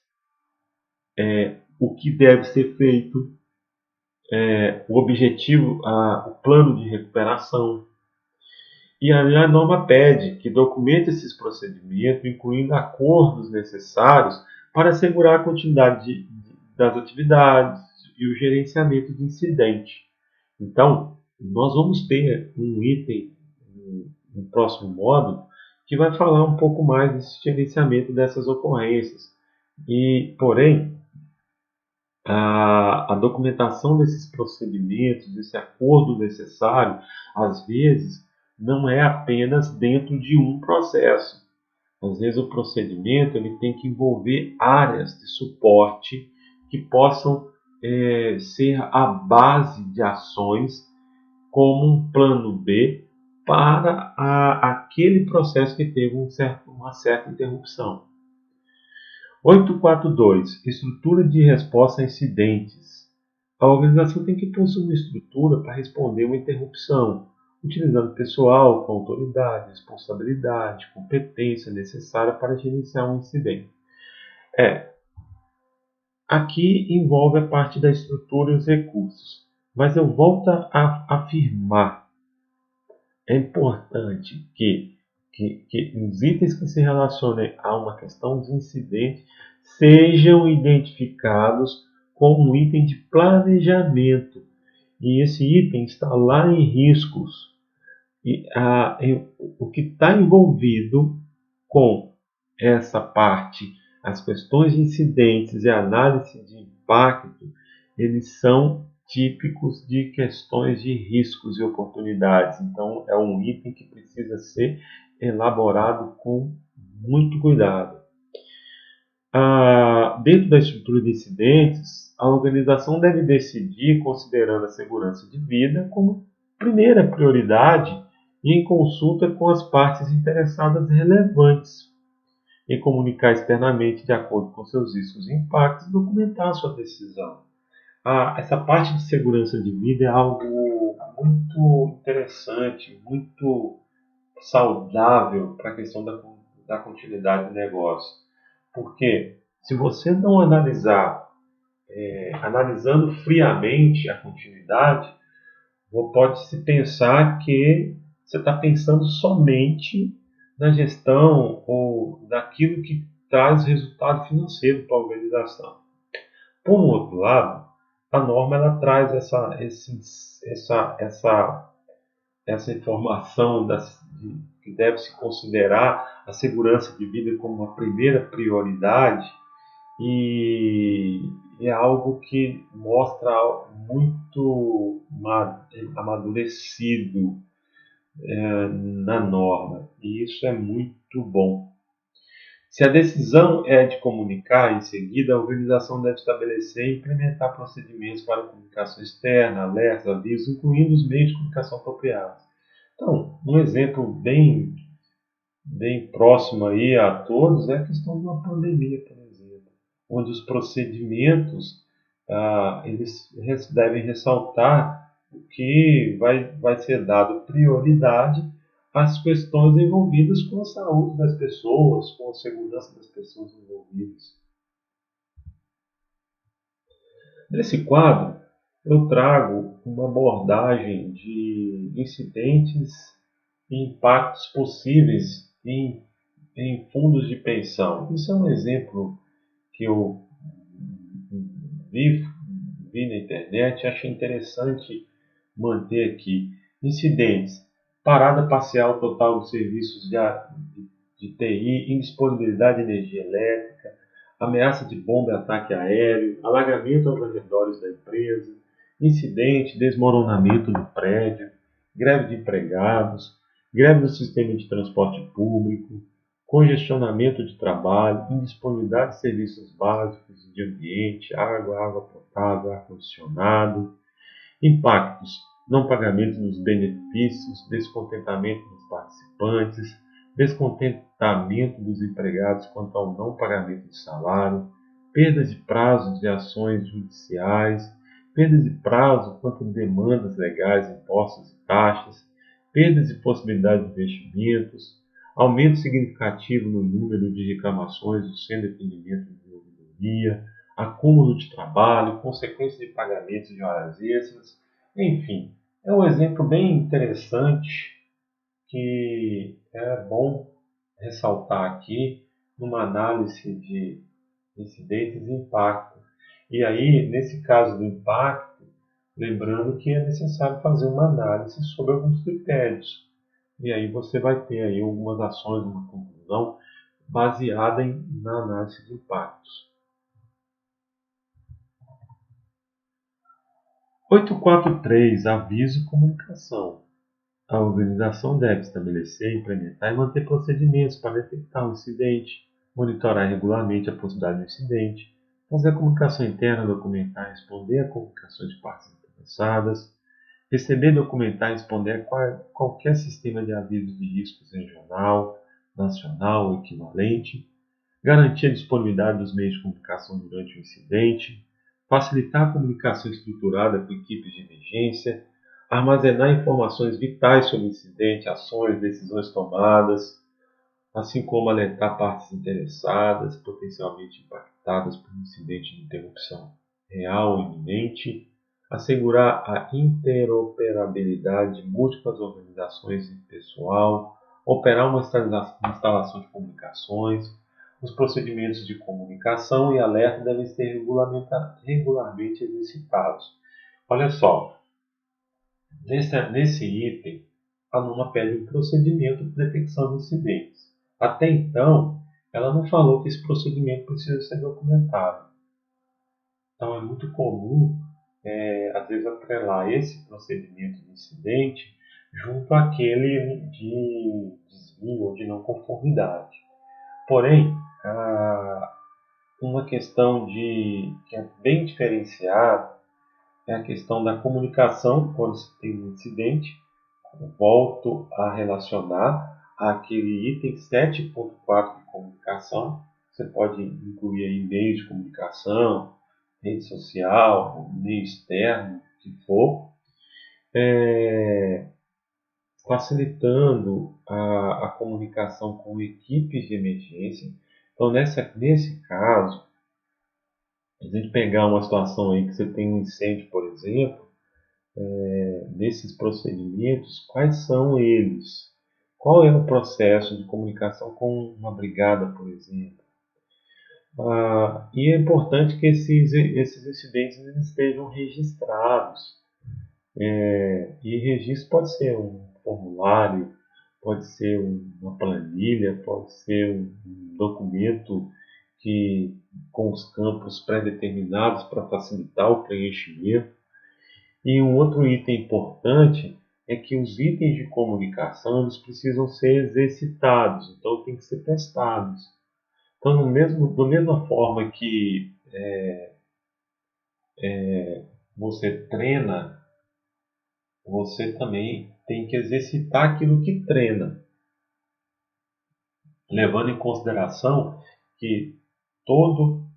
o que deve ser feito, o objetivo, o plano de recuperação. E a norma pede que documente esses procedimentos, incluindo acordos necessários para assegurar a continuidade das atividades e o gerenciamento de incidente. Então, nós vamos ter um item no próximo módulo que vai falar um pouco mais desse gerenciamento dessas ocorrências. Porém, a documentação desses procedimentos, desse acordo necessário, às vezes, não é apenas dentro de um processo. Às vezes o procedimento ele tem que envolver áreas de suporte que possam ser a base de ações como um plano B para aquele processo que teve uma certa interrupção. 8.4.2. Estrutura de resposta a incidentes. A organização tem que possuir uma estrutura para responder uma interrupção, utilizando pessoal com autoridade, responsabilidade, competência necessária para gerenciar um incidente. Aqui envolve a parte da estrutura e os recursos, mas eu volto a afirmar: é importante que que os itens que se relacionem a uma questão de incidente sejam identificados como um item de planejamento. E esse item está lá em riscos. O que está envolvido com essa parte, as questões de incidentes e análise de impacto, eles são típicos de questões de riscos e oportunidades. Então, é um item que precisa ser elaborado com muito cuidado. Dentro da estrutura de incidentes, a organização deve decidir considerando a segurança de vida como primeira prioridade e em consulta com as partes interessadas relevantes, e comunicar externamente de acordo com seus riscos e impactos, documentar a sua decisão. Essa parte de segurança de vida é algo muito interessante, muito saudável para a questão da continuidade do negócio. Porque se você não analisando friamente a continuidade, pode-se pensar que você está pensando somente na gestão ou daquilo que traz resultado financeiro para a organização. Por um outro lado, a norma ela traz essa informação que deve se considerar a segurança de vida como uma primeira prioridade e é algo que mostra muito amadurecido na norma, e isso é muito bom. Se a decisão é de comunicar, em seguida, a organização deve estabelecer e implementar procedimentos para comunicação externa, alertas, avisos, incluindo os meios de comunicação apropriados. Então, um exemplo bem próximo aí a todos é a questão de uma pandemia, por exemplo, onde os procedimentos eles devem ressaltar que vai ser dado prioridade às questões envolvidas com a saúde das pessoas, com a segurança das pessoas envolvidas. Nesse quadro, eu trago uma abordagem de incidentes e impactos possíveis em fundos de pensão. Isso é um exemplo que eu vi, vi na internet e achei interessante manter aqui. Incidentes: parada parcial total dos serviços de TI, indisponibilidade de energia elétrica, ameaça de bomba e ataque aéreo, alagamento aos arredores da empresa, incidente, desmoronamento do prédio, greve de empregados, greve do sistema de transporte público, congestionamento de trabalho, indisponibilidade de serviços básicos de ambiente, água potável, ar-condicionado, impactos: não pagamento dos benefícios, descontentamento dos participantes, descontentamento dos empregados quanto ao não pagamento de salário, perdas de prazo de ações judiciais, perdas de prazo quanto a demandas legais, impostos e taxas, perdas de possibilidade de investimentos, aumento significativo no número de reclamações do Centro de Atendimento de Ouvidoria, acúmulo de trabalho, consequência de pagamentos de horas extras, enfim. É um exemplo bem interessante que é bom ressaltar aqui numa análise de incidentes e impacto. E aí, nesse caso do impacto, lembrando que é necessário fazer uma análise sobre alguns critérios. E aí você vai ter aí algumas ações, uma conclusão baseada na análise de impactos. 843. Aviso e comunicação. A organização deve estabelecer, implementar e manter procedimentos para detectar o incidente, monitorar regularmente a possibilidade do incidente, fazer a comunicação interna, documentar e responder a comunicações de partes interessadas, receber, documentar e responder a qualquer sistema de avisos de riscos regional, nacional ou equivalente, garantir a disponibilidade dos meios de comunicação durante o incidente, facilitar a comunicação estruturada com equipes de emergência, armazenar informações vitais sobre o incidente, ações, decisões tomadas, assim como alertar partes interessadas, potencialmente impactadas por um incidente de interrupção real ou iminente, assegurar a interoperabilidade de múltiplas organizações e pessoal, operar uma instalação de comunicações. Os procedimentos de comunicação e alerta devem ser regularmente exercitados. Olha só, nesse item, a norma pede um procedimento de detecção de incidentes. Até então, ela não falou que esse procedimento precisa ser documentado. Então, é muito comum, às vezes, atrelar esse procedimento de incidente junto àquele de desvio ou de não conformidade. Porém, uma questão que é bem diferenciada é a questão da comunicação quando se tem um incidente. Volto a relacionar aquele item 7.4 de comunicação. Você pode incluir aí meios de comunicação, rede social, meio externo, o que for, facilitando a comunicação com equipes de emergência. Então, nesse caso, se a gente pegar uma situação aí que você tem um incêndio, por exemplo, nesses procedimentos, quais são eles? Qual é o processo de comunicação com uma brigada, por exemplo? E é importante que esses incidentes estejam registrados. E registro pode ser um formulário, pode ser uma planilha, pode ser um documento com os campos pré-determinados para facilitar o preenchimento. E um outro item importante é que os itens de comunicação eles precisam ser exercitados, então tem que ser testados. Então, da mesma forma que você treina, você também tem que exercitar aquilo que treina, levando em consideração que todo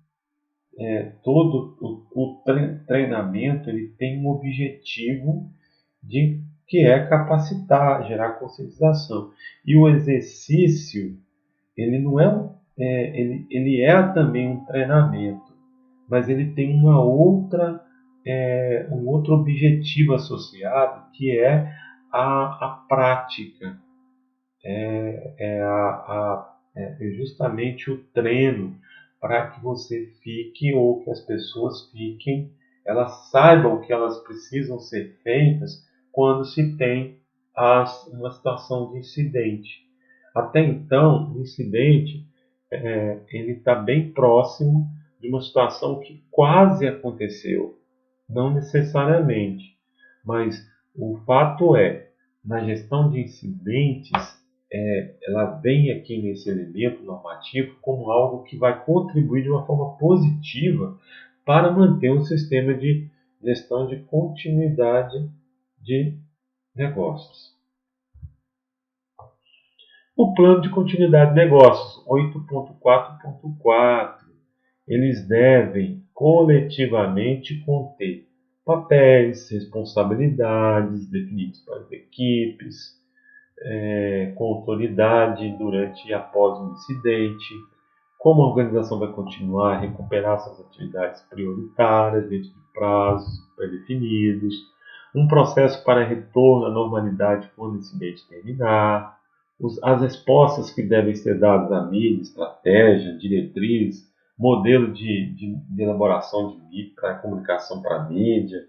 o treinamento ele tem um objetivo que é capacitar, gerar conscientização. E o exercício, ele não ele é também um treinamento, mas ele tem um outro objetivo associado, que é a prática, é justamente o treino para que você fique ou que as pessoas fiquem, elas saibam que elas precisam ser feitas quando se tem uma situação de incidente. Até então, o incidente ele está bem próximo de uma situação que quase aconteceu, não necessariamente, mas o fato é, na gestão de incidentes, ela vem aqui nesse elemento normativo como algo que vai contribuir de uma forma positiva para manter um sistema de gestão de continuidade de negócios. O plano de continuidade de negócios, 8.4.4, eles devem coletivamente conter papéis, responsabilidades definidos para as equipes, com autoridade durante e após o incidente, como a organização vai continuar a recuperar suas atividades prioritárias dentro de prazos pré-definidos, um processo para retorno à normalidade quando o incidente terminar, as respostas que devem ser dadas à mídia, estratégia, diretriz, modelo de elaboração de mídia, para comunicação para a mídia,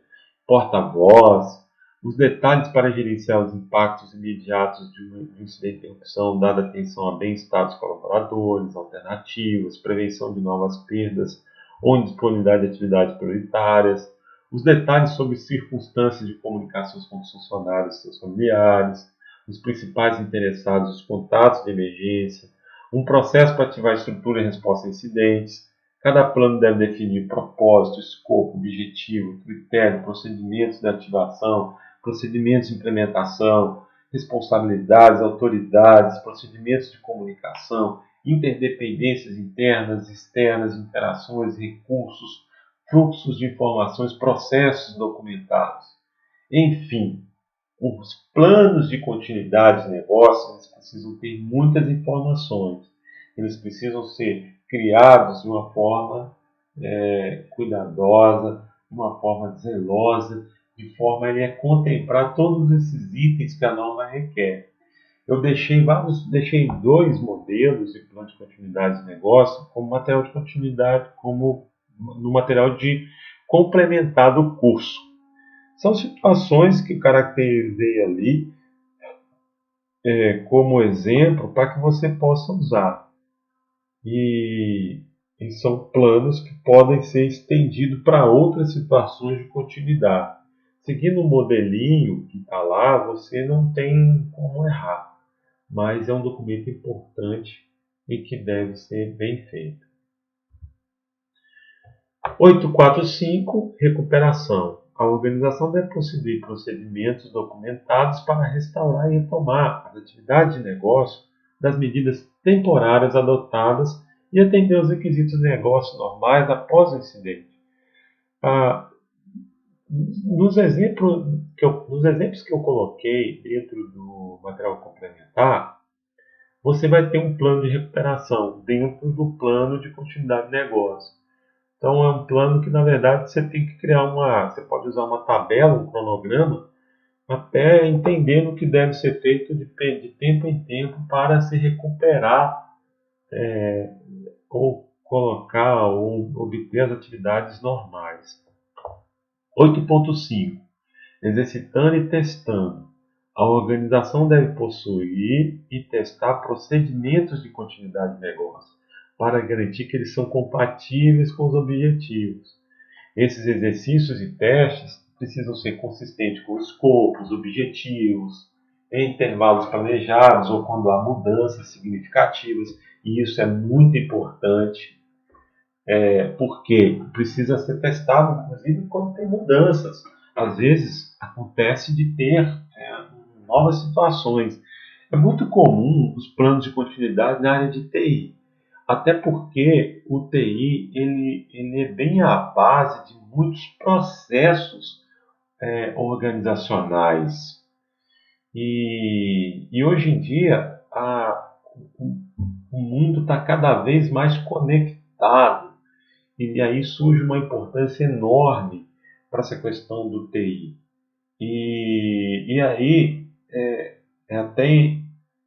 porta-voz, os detalhes para gerenciar os impactos imediatos de um incidente de interrupção, dada atenção a bem-estar dos colaboradores, alternativas, prevenção de novas perdas ou indisponibilidade de atividades prioritárias, os detalhes sobre circunstâncias de comunicações com os funcionários e seus familiares, os principais interessados, os contatos de emergência, um processo para ativar a estrutura e resposta a incidentes. Cada plano deve definir propósito, escopo, objetivo, critério, procedimentos de ativação, procedimentos de implementação, responsabilidades, autoridades, procedimentos de comunicação, interdependências internas, externas, interações, recursos, fluxos de informações, processos documentados. Enfim, os planos de continuidade de negócios eles precisam ter muitas informações. Eles precisam ser criados de uma forma cuidadosa, de uma forma zelosa, de forma a contemplar todos esses itens que a norma requer. eu deixei dois modelos de plano de continuidade de negócio como material de continuidade, como no material de complementar do curso. São situações que caracterizei ali como exemplo para que você possa usar. E são planos que podem ser estendidos para outras situações de continuidade. Seguindo o modelinho que está lá, você não tem como errar, mas é um documento importante e que deve ser bem feito. 845. Recuperação. A organização deve possuir procedimentos documentados para restaurar e retomar as atividades de negócio das medidas temporárias adotadas e atender aos requisitos de negócio normais após o incidente. Nos exemplos que eu coloquei dentro do material complementar, você vai ter um plano de recuperação dentro do plano de continuidade de negócio. Então é um plano que, na verdade, você tem que você pode usar uma tabela, um cronograma, até entendendo o que deve ser feito de tempo em tempo para se recuperar ou colocar ou obter as atividades normais. 8.5. Exercitando e testando. A organização deve possuir e testar procedimentos de continuidade de negócio para garantir que eles são compatíveis com os objetivos. Esses exercícios e testes precisam ser consistentes com o escopo, os objetivos, em intervalos planejados ou quando há mudanças significativas. E isso é muito importante, porque precisa ser testado, inclusive, quando tem mudanças. Às vezes acontece de ter novas situações. É muito comum os planos de continuidade na área de TI. Até porque o TI ele é bem a base de muitos processos organizacionais. E hoje em dia o mundo está cada vez mais conectado. E aí surge uma importância enorme para essa questão do TI. E aí é até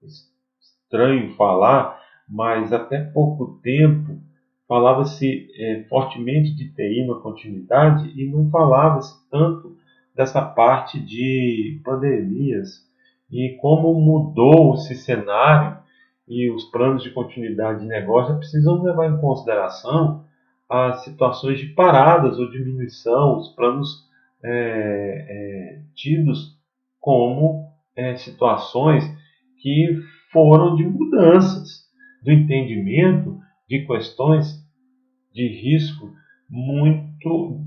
estranho falar, mas até pouco tempo falava-se fortemente de TI na continuidade e não falava-se tanto dessa parte de pandemias e como mudou esse cenário, e os planos de continuidade de negócio precisam levar em consideração as situações de paradas ou diminuição, os planos tidos como situações que foram de mudanças do entendimento de questões de risco, muito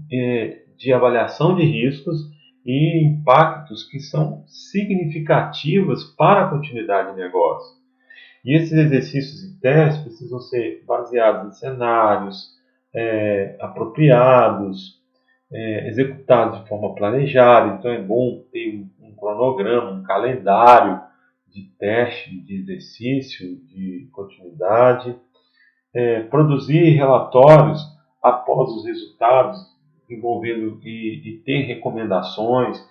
de avaliação de riscos e impactos que são significativos para a continuidade de negócio. E esses exercícios e testes precisam ser baseados em cenários apropriados, executados de forma planejada. Então é bom ter um cronograma, um calendário de teste, de exercício, de continuidade, produzir relatórios após os resultados, envolvendo e ter recomendações,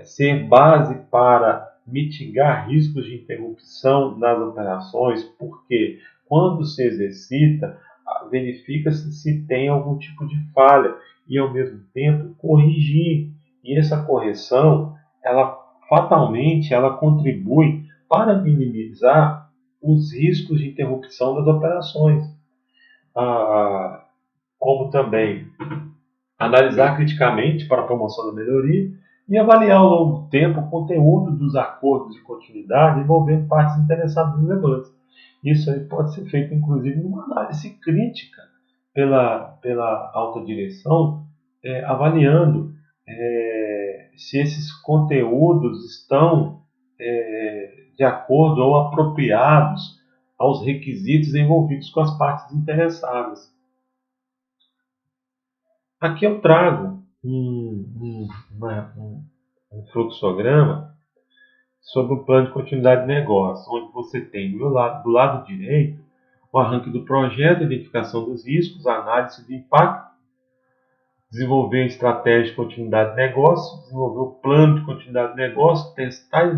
ser base para mitigar riscos de interrupção nas operações, porque quando se exercita, verifica-se se tem algum tipo de falha e, ao mesmo tempo, corrigir. E essa correção, ela fatalmente, ela contribui para minimizar os riscos de interrupção das operações. Como também analisar criticamente para a promoção da melhoria e avaliar ao longo do tempo o conteúdo dos acordos de continuidade envolvendo partes interessadas relevantes. Isso aí pode ser feito, inclusive, numa análise crítica pela alta direção, avaliando se esses conteúdos estão de acordo ou apropriados aos requisitos envolvidos com as partes interessadas. Aqui eu trago um fluxograma sobre o plano de continuidade de negócio, onde você tem do lado direito o arranque do projeto, a identificação dos riscos, a análise de impacto, desenvolver a estratégia de continuidade de negócio, desenvolver o plano de continuidade de negócio, testar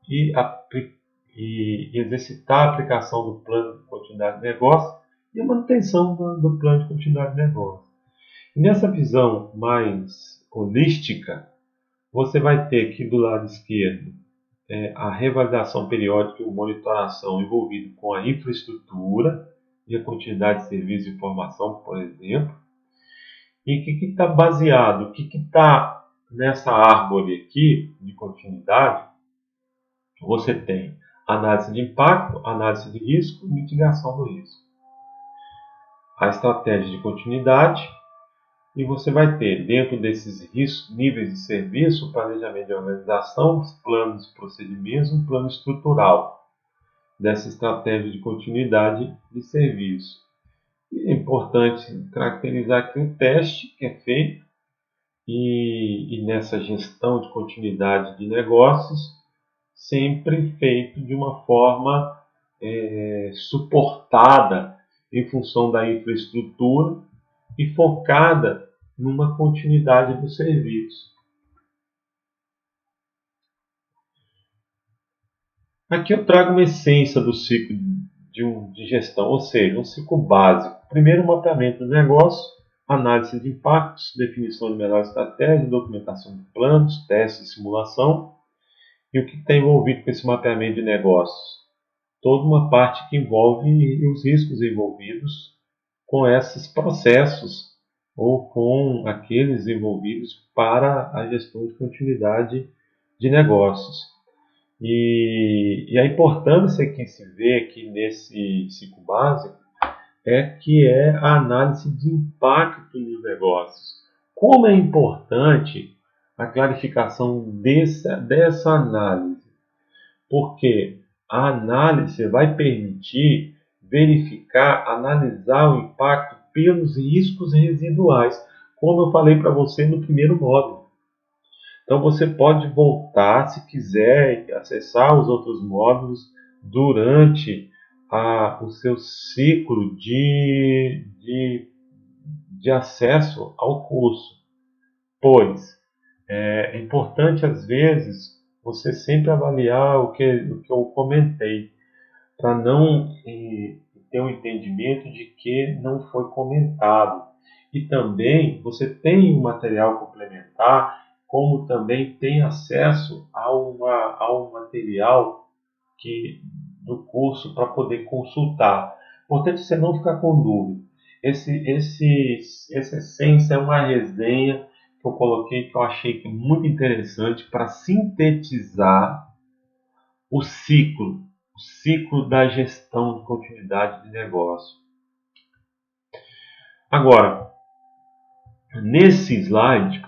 e e exercitar a aplicação do plano de continuidade de negócio e a manutenção do plano de continuidade de negócio. E nessa visão mais holística, você vai ter aqui do lado esquerdo a revalidação periódica e a monitoração envolvido com a infraestrutura e a continuidade de serviço e informação, por exemplo. E o que está baseado, o que está nessa árvore aqui de continuidade? Você tem análise de impacto, análise de risco e mitigação do risco. A estratégia de continuidade, e você vai ter dentro desses níveis de serviço, o planejamento de organização, os planos e procedimentos, um plano estrutural dessa estratégia de continuidade de serviço. E é importante caracterizar aqui o teste que é feito e nessa gestão de continuidade de negócios, sempre feito de uma forma suportada em função da infraestrutura e focada numa continuidade do serviço. Aqui eu trago uma essência do ciclo de gestão, ou seja, um ciclo básico. Primeiro, mapeamento do negócio, análise de impactos, definição de melhor estratégia, documentação de planos, testes e simulação. E o que está envolvido com esse mapeamento de negócios? Toda uma parte que envolve os riscos envolvidos com esses processos ou com aqueles envolvidos para a gestão de continuidade de negócios. E a importância que se vê aqui nesse ciclo básico é a análise de impacto nos negócios. Como é importante a clarificação dessa análise? Porque a análise vai permitir verificar, analisar o impacto pelos riscos residuais, como eu falei para você no primeiro módulo. Então você pode voltar, se quiser, acessar os outros módulos durante o seu ciclo de acesso ao curso. Pois é importante, às vezes, você sempre avaliar o que eu comentei, para não ter um entendimento de que não foi comentado. E também você tem um material complementar, como também tem acesso ao material do curso para poder consultar. Importante você não ficar com dúvida. Essa essência é uma resenha que eu coloquei, que eu achei que é muito interessante para sintetizar o ciclo da gestão de continuidade de negócio. Agora, nesse slide,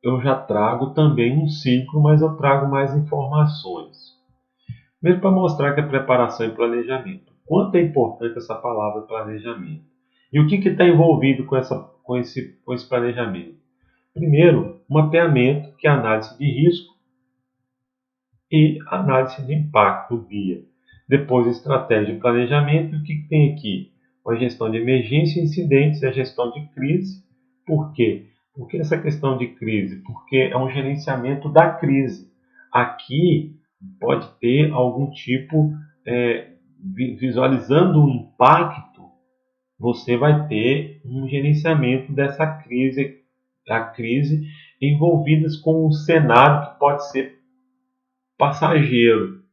eu já trago também um ciclo, mas eu trago mais informações. Mesmo para mostrar que é preparação e planejamento. Quanto é importante essa palavra planejamento? E o que está envolvido com esse planejamento? Primeiro, mapeamento, que é análise de risco, e análise de impacto, o guia. Depois, estratégia de planejamento. E o que tem aqui? A gestão de emergência, incidentes e a gestão de crise. Por quê? Por que essa questão de crise? Porque é um gerenciamento da crise. Aqui pode ter algum tipo, visualizando o impacto, você vai ter um gerenciamento dessa crise, a crise envolvidas com um cenário que pode ser passageiro.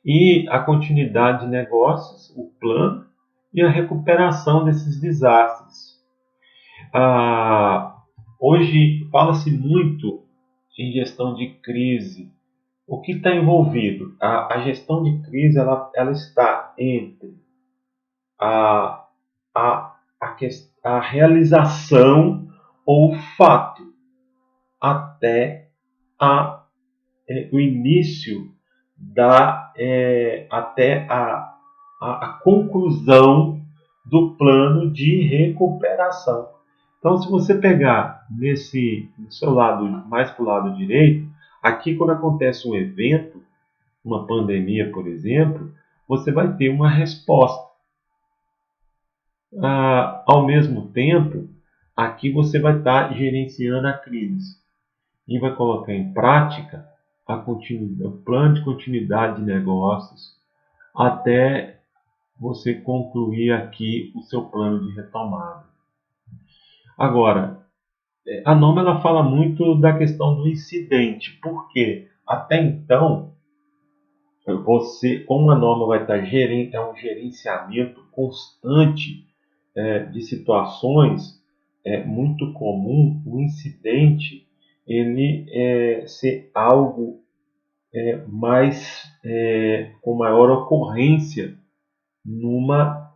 E a continuidade de negócios, o plano e a recuperação desses desastres. Hoje fala-se muito em gestão de crise. O que está envolvido? A gestão de crise ela está entre a realização ou fato até o início até a conclusão do plano de recuperação. Então, se você pegar no seu lado, mais para o lado direito, aqui quando acontece um evento, uma pandemia, por exemplo, você vai ter uma resposta. Ao mesmo tempo, aqui você vai estar gerenciando a crise e vai colocar em prática o plano de continuidade de negócios até você concluir aqui o seu plano de retomada. Agora, a norma ela fala muito da questão do incidente, porque até então você, como a norma vai estar é um gerenciamento constante de situações, é muito comum o incidente ele ser algo com maior ocorrência numa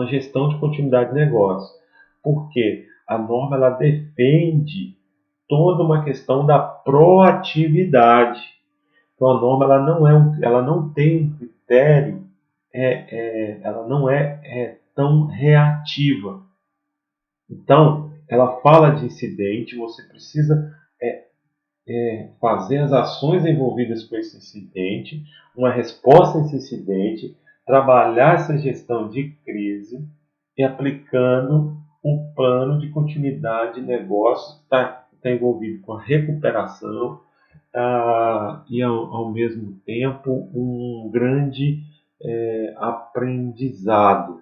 gestão de continuidade de negócio. Porque a norma ela defende toda uma questão da proatividade. Então a norma ela não tem um critério, ela não é tão reativa. Então ela fala de incidente, você precisa fazer as ações envolvidas com esse incidente, uma resposta a esse incidente, trabalhar essa gestão de crise e aplicando um plano de continuidade de negócio que está envolvido com a recuperação e ao mesmo tempo um grande aprendizado.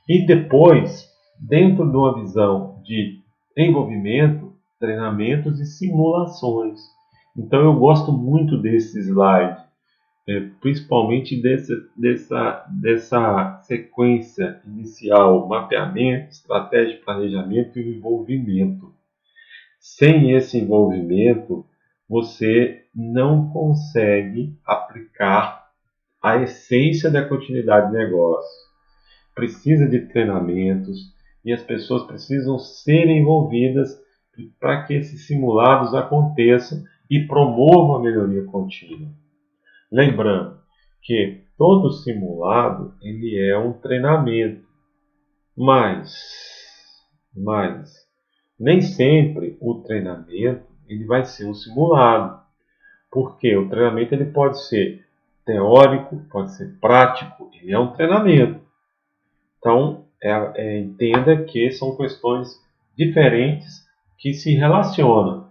E depois, dentro de uma visão de envolvimento, treinamentos e simulações. Então eu gosto muito desse slide, principalmente dessa sequência inicial, mapeamento, estratégia, planejamento e envolvimento. Sem esse envolvimento, você não consegue aplicar a essência da continuidade de negócio. Precisa de treinamentos e as pessoas precisam ser envolvidas para que esses simulados aconteçam e promovam a melhoria contínua. Lembrando que todo simulado ele é um treinamento, mas nem sempre o treinamento ele vai ser um simulado, porque o treinamento ele pode ser teórico, pode ser prático, ele é um treinamento. Então, entenda que são questões diferentes que se relacionam.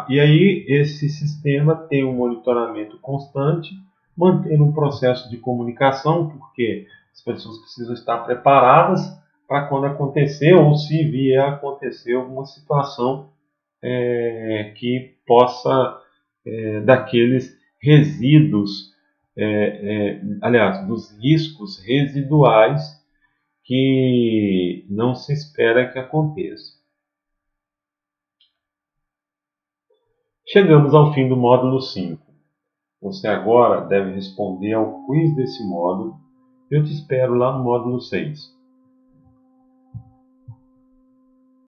E aí, esse sistema tem um monitoramento constante, mantendo um processo de comunicação, porque as pessoas precisam estar preparadas para quando acontecer, ou se vier a acontecer alguma situação que possa, daqueles resíduos, aliás, dos riscos residuais que não se espera que aconteça. Chegamos ao fim do módulo 5. Você agora deve responder ao quiz desse módulo. Eu te espero lá no módulo 6.